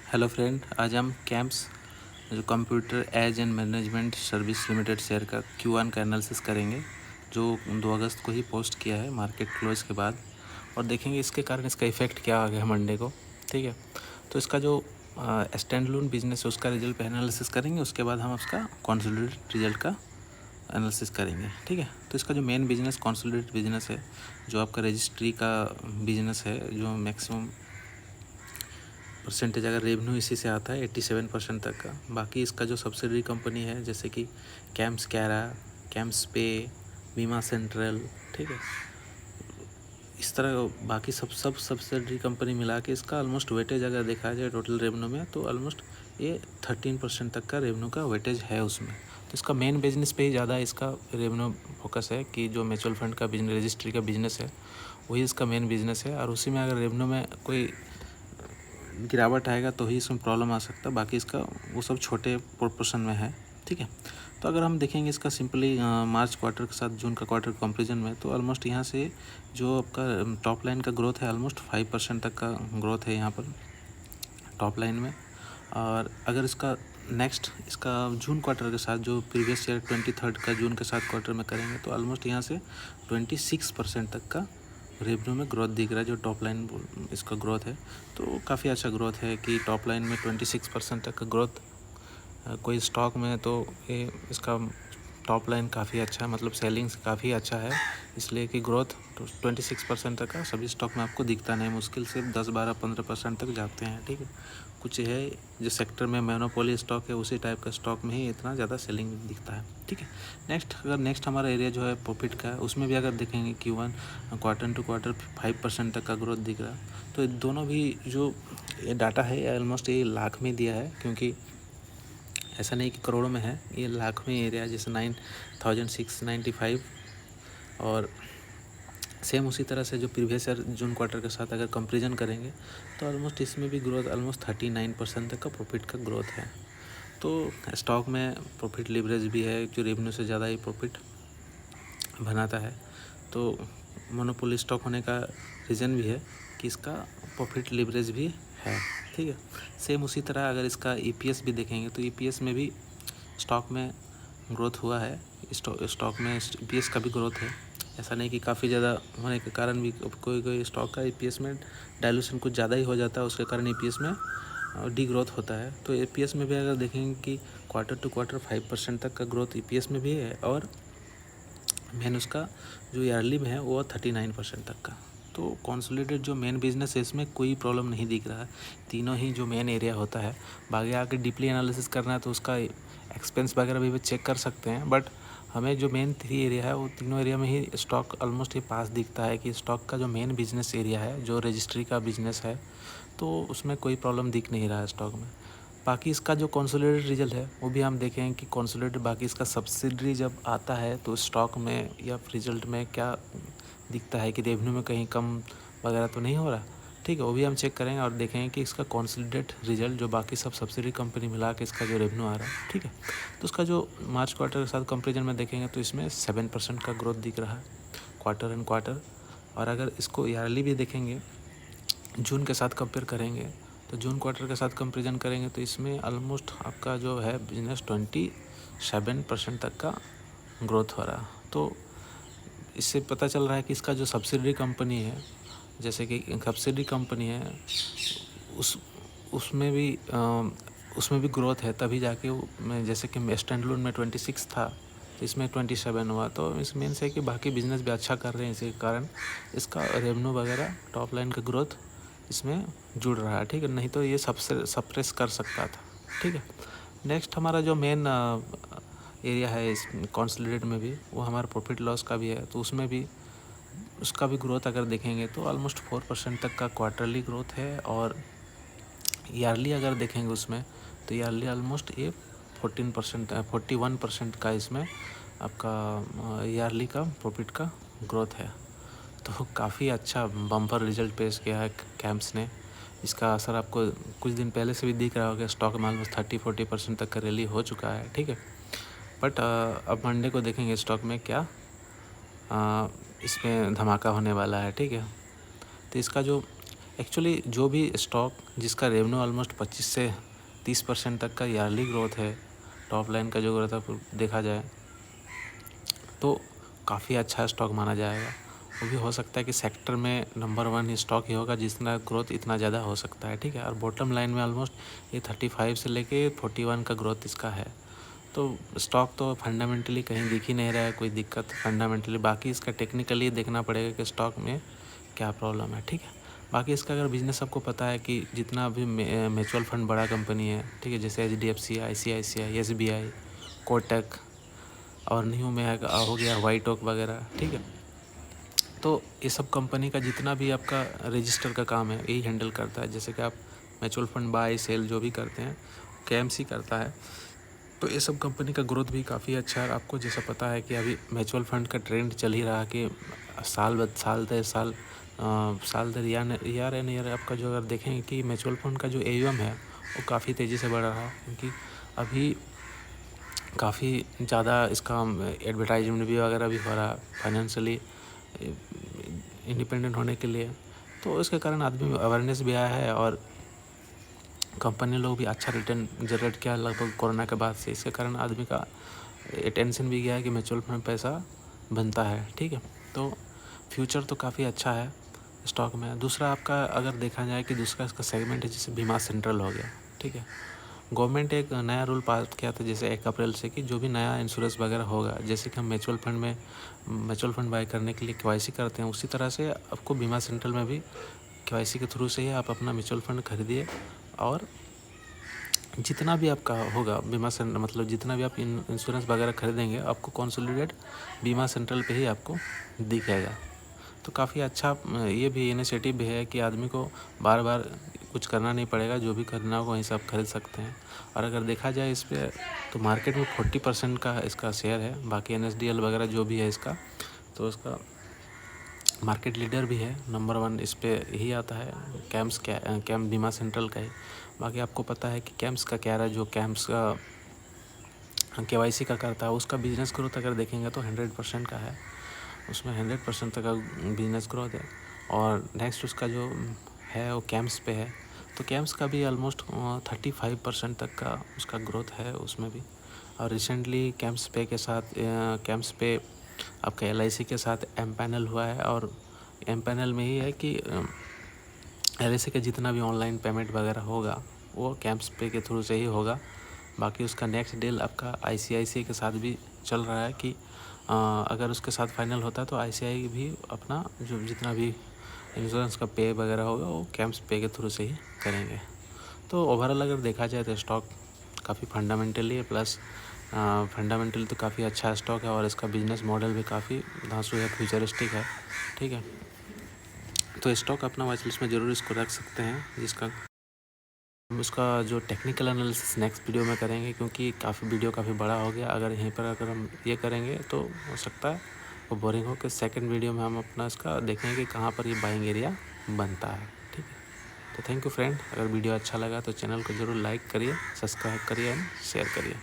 Hello friend, आज हम CAMS जो computer age and management service limited share का Q1 का एनालिसिस करेंगे, जो 2 अगस्त को ही पोस्ट किया है मार्केट क्लोज के बाद, और देखेंगे इसके कारण इसका इफेक्ट क्या आ गया मंडे को। ठीक है, तो इसका जो स्टैंड लोन बिजनेस है उसका रिजल्ट पे एनालिसिस करेंगे, उसके बाद हम उसका कंसोलिडेटेड रिजल्ट का एनालिसिस करेंगे। ठीक है, तो इसका जो मेन बिजनेस कंसोलिडेटेड बिजनेस है, जो आपका रजिस्ट्री का बिजनेस है, जो मैक्सिमम परसेंटेज अगर रेवेन्यू इसी से आता है 87% तक का। बाकी इसका जो सब्सिडरी कंपनी है जैसे कि कैम्प्स कैरा, कैम्प्स पे, बीमा सेंट्रल, ठीक है, इस तरह बाकी सब सब्सिडरी कंपनी मिला के इसका ऑलमोस्ट वेटेज अगर देखा जाए टोटल रेवेन्यू में, तो ऑलमोस्ट ये 13% तक का रेवेन्यू का वेटेज है उसमें। तो इसका मेन बिजनेस पे ही ज़्यादा इसका रेवेन्यू फोकस है कि जो म्यूचुअल फंड का बिजनेस, रजिस्ट्री का बिजनेस है, वही इसका मेन बिजनेस है। और उसी में अगर रेवेन्यू में कोई गिरावट आएगा तो ही इसमें प्रॉब्लम आ सकता है, बाकी इसका वो सब छोटे प्रोपोर्शन में है। ठीक है, तो अगर हम देखेंगे इसका सिंपली मार्च क्वार्टर के साथ जून का क्वार्टर कंपेरिजन में, तो ऑलमोस्ट यहाँ से जो आपका टॉप लाइन का ग्रोथ है ऑलमोस्ट 5% तक का ग्रोथ है यहाँ पर टॉप लाइन में। और अगर इसका नेक्स्ट इसका जून क्वार्टर के साथ जो प्रीवियस ईयर 23 का जून के साथ क्वार्टर में करेंगे, तो ऑलमोस्ट यहाँ से 26% तक का रेवेन्यू में ग्रोथ दिख रहा है, जो टॉप लाइन इसका ग्रोथ है। तो काफ़ी अच्छा ग्रोथ है कि टॉप लाइन में 26% तक का ग्रोथ कोई स्टॉक में, तो ये इसका टॉप लाइन काफ़ी अच्छा है, मतलब सेलिंग्स काफ़ी अच्छा है, इसलिए कि ग्रोथ 26% तक का सभी स्टॉक में आपको दिखता नहीं, मुश्किल से 10, 12, 15% तक जाते हैं। ठीक है, कुछ है जो सेक्टर में मोनोपोली स्टॉक है उसी टाइप का स्टॉक में ही इतना ज़्यादा सेलिंग दिखता है। ठीक है, नेक्स्ट हमारा एरिया जो है प्रॉफिट का, उसमें भी अगर देखेंगे Q1 क्वार्टर टू क्वार्टर 5% तक का ग्रोथ दिख रहा है। तो दोनों भी जो ये डाटा है ऑलमोस्ट ये लाख में दिया है, क्योंकि ऐसा नहीं कि करोड़ों में है, ये लाख में एरिया, जैसे 9,695। और सेम उसी तरह से जो प्रीवियस ईयर जून क्वार्टर के साथ अगर कंपेरिजन करेंगे, तो ऑलमोस्ट इसमें भी ग्रोथ ऑलमोस्ट 39% तक का प्रॉफिट का ग्रोथ है। तो स्टॉक में प्रॉफिट लीवरेज भी है, जो रेवेन्यू से ज़्यादा ही प्रॉफिट बनाता है। तो मोनोपोली स्टॉक होने का रीज़न भी है कि इसका प्रॉफिट लीवरेज भी है। ठीक है, सेम उसी तरह अगर इसका EPS भी देखेंगे, तो EPS में भी स्टॉक में ग्रोथ हुआ है, स्टॉक में EPS का भी ग्रोथ है। ऐसा नहीं कि काफ़ी ज़्यादा होने के कारण भी कोई स्टॉक का EPS में डाइल्यूशन कुछ ज़्यादा ही हो जाता है, उसके कारण EPS में डी ग्रोथ होता है। तो EPS में भी अगर देखेंगे कि क्वार्टर टू क्वार्टर 5% तक का ग्रोथ EPS में भी है, और मेन उसका जो ईयरली में है वो 39% तक का। तो कंसोलिडेटेड जो मेन बिजनेस है इसमें कोई प्रॉब्लम नहीं दिख रहा है, तीनों ही जो मेन एरिया होता है। बाकी आगे डीपली एनालिसिस करना है तो उसका एक्सपेंस वगैरह भी चेक कर सकते हैं, बट हमें जो मेन 3 एरिया है वो तीनों एरिया में ही स्टॉक ऑलमोस्ट ये पास दिखता है कि स्टॉक का जो मेन बिजनेस एरिया है, जो रजिस्ट्री का बिजनेस है, तो उसमें कोई प्रॉब्लम दिख नहीं रहा है स्टॉक में। बाकी इसका जो कंसोलिडेटेड रिजल्ट है वो भी हम देखें कि कंसोलिडेटेड बाकी इसका सब्सिडरी जब आता है तो स्टॉक में या रिजल्ट में क्या दिखता है कि रेवेन्यू में कहीं कम वगैरह तो नहीं हो रहा। ठीक है, वो भी हम चेक करेंगे और देखेंगे कि इसका कंसोलिडेटेड रिजल्ट जो बाकी सब सब्सिडरी कंपनी मिला के इसका जो रेवेन्यू आ रहा है, ठीक है, तो उसका जो मार्च क्वार्टर के साथ कंपेरिजन में देखेंगे तो इसमें 7% का ग्रोथ दिख रहा है क्वार्टर एंड क्वार्टर। और अगर इसको ईयरली भी देखेंगे, जून के साथ कंपेयर करेंगे, तो जून क्वार्टर के साथ कंपेरिजन करेंगे तो इसमें ऑलमोस्ट आपका जो है बिजनेस 27% तक का ग्रोथ हो रहा। तो इससे पता चल रहा है कि इसका जो सब्सिडरी कंपनी है, जैसे कि सब्सिडरी कंपनी है, उसमें भी ग्रोथ है, तभी जाके मैं जैसे कि स्टैंड लोन में 26 था तो इसमें 27 हुआ। तो इस मेन से कि बाकी बिजनेस भी अच्छा कर रहे हैं, इसी कारण इसका रेवेन्यू वगैरह टॉप लाइन का ग्रोथ इसमें जुड़ रहा है। ठीक है, नहीं तो ये सबसे सप्रेस कर सकता था। ठीक है, नेक्स्ट हमारा जो मेन एरिया है इस कंसोलिडेटेड में भी, वो हमारा प्रॉफिट लॉस का भी है, तो उसमें भी उसका भी ग्रोथ अगर देखेंगे तो ऑलमोस्ट 4% तक का क्वार्टरली ग्रोथ है। और ईयरली अगर देखेंगे उसमें, तो ईयरली ऑलमोस्ट ये 41% का इसमें आपका ईयरली का प्रॉफिट का ग्रोथ है। तो काफ़ी अच्छा बम्पर रिजल्ट पेश किया है कैम्प्स ने। इसका असर आपको कुछ दिन पहले से भी दिख रहा होगा, स्टॉक में ऑलमोस्ट 30-40% तक का रैली हो चुका है। ठीक है, बट अब मंडे को देखेंगे स्टॉक में क्या इसमें धमाका होने वाला है। ठीक है, तो इसका जो एक्चुअली जो भी स्टॉक जिसका रेवेन्यू ऑलमोस्ट 25 से 30% तक का ईयरली ग्रोथ है, टॉप लाइन का जो ग्रोथ है देखा जाए तो काफ़ी अच्छा स्टॉक माना जाएगा। वो भी हो सकता है कि सेक्टर में नंबर 1 स्टॉक ही होगा जितना ग्रोथ इतना ज़्यादा हो सकता है, ठीक है। और बॉटम लाइन में ऑलमोस्ट ये 35 से लेके 41 का ग्रोथ इसका है। तो स्टॉक तो फंडामेंटली कहीं दिख ही नहीं रहा है कोई दिक्कत फंडामेंटली, बाकी इसका टेक्निकली देखना पड़ेगा कि स्टॉक में क्या प्रॉब्लम है, ठीक है। बाकी इसका अगर बिजनेस आपको पता है कि जितना भी म्यूचुअल फंड बड़ा कंपनी है, ठीक है, जैसे HDFC, ICICI, SBI, कोटक और न्यू में हो गया वाइट ओक वगैरह, ठीक है। तो ये सब कंपनी का जितना भी आपका रजिस्टर का काम है यही हैंडल करता है। जैसे कि आप म्यूचुअल फंड बाय सेल जो भी करते हैं KMC करता है। तो ये सब कंपनी का ग्रोथ भी काफ़ी अच्छा है। आपको जैसा पता है कि अभी म्यूचुअल फंड का ट्रेंड चल ही रहा कि साल दर ईयर एन ईयर आपका जो अगर देखें कि म्यूचुअल फंड का जो AUM है वो काफ़ी तेज़ी से बढ़ रहा है, क्योंकि अभी काफ़ी ज़्यादा इसका एडवर्टाइजमेंट भी वगैरह भी हो रहा है फाइनेंशियली इंडिपेंडेंट होने के लिए। तो इसके कारण आदमी में अवेयरनेस भी आया है और कंपनी लोग भी अच्छा रिटर्न जनरेट किया लगभग कोरोना के बाद से। इसके कारण आदमी का टेंशन भी गया है कि म्यूचुअल फंड पैसा बनता है, ठीक है। तो फ्यूचर तो काफ़ी अच्छा है स्टॉक में। दूसरा आपका अगर देखा जाए कि दूसरा इसका सेगमेंट है जैसे बीमा सेंट्रल हो गया, ठीक है। गवर्नमेंट एक नया रूल पास किया था जैसे 1 अप्रैल से कि जो भी नया इंश्योरेंस वगैरह होगा, जैसे कि हम म्यूचुअल फंड बाय करने के लिए KYC करते हैं, उसी तरह से आपको बीमा सेंट्रल में भी KYC के थ्रू से ही आप अपना म्यूचुअल फंड खरीदिए और जितना भी आपका होगा बीमा सेंट्रल मतलब जितना भी आप इंश्योरेंस वगैरह खरीदेंगे आपको कंसोलिडेट बीमा सेंट्रल पे ही आपको दिखेगा। तो काफ़ी अच्छा ये भी इनिशिएटिव भी है कि आदमी को बार बार कुछ करना नहीं पड़ेगा, जो भी खरीदना होगा वहीं से आप खरीद सकते हैं। और अगर देखा जाए इस पर तो मार्केट में 40% का इसका शेयर है। बाकी NSDL वगैरह जो भी है इसका, तो इसका मार्केट लीडर भी है, नंबर 1 इस पर यही आता है कैम्स बीमा सेंट्रल का ही। बाकी आपको पता है कि कैम्स का क्या रहा, जो कैम्स का KYC का करता है उसका बिजनेस ग्रोथ अगर देखेंगे तो 100% का है, उसमें 100% तक का बिजनेस ग्रोथ है। और नेक्स्ट उसका जो है वो कैम्स पे है, तो कैम्स का भी ऑलमोस्ट 35% तक का उसका ग्रोथ है उसमें भी। और रिसेंटली कैम्स पे आपका LIC के साथ M-पैनल हुआ है, और M-पैनल में ही है कि LIC का जितना भी ऑनलाइन पेमेंट वगैरह होगा वो कैम्स पे के थ्रू से ही होगा। बाकी उसका नेक्स्ट डील आपका ICICI के साथ भी चल रहा है कि अगर उसके साथ फाइनल होता है तो ICICI भी अपना जो जितना भी इंश्योरेंस का पे वगैरह होगा वो कैम्स पे के थ्रू से ही करेंगे। तो ओवरऑल अगर देखा जाए तो स्टॉक काफ़ी फंडामेंटली है, प्लस फंडामेंटली तो काफ़ी अच्छा स्टॉक है और इसका बिजनेस मॉडल भी काफ़ी धांसू है, फ्यूचरिस्टिक है, ठीक है। तो स्टॉक अपना वॉच लिस्ट में ज़रूर इसको रख सकते हैं, जिसका उसका जो टेक्निकल एनालिसिस नेक्स्ट वीडियो में करेंगे, क्योंकि वीडियो काफ़ी बड़ा हो गया। अगर यहीं पर अगर हम ये करेंगे तो हो सकता है वो बोरिंग हो कि सेकंड वीडियो में हम अपना इसका देखेंगे कि कहाँ पर ये बाइंग एरिया बनता है, ठीक है। तो थैंक यू फ्रेंड, अगर वीडियो अच्छा लगा तो चैनल को ज़रूर लाइक करिए, सब्सक्राइब करिए एंड शेयर करिए।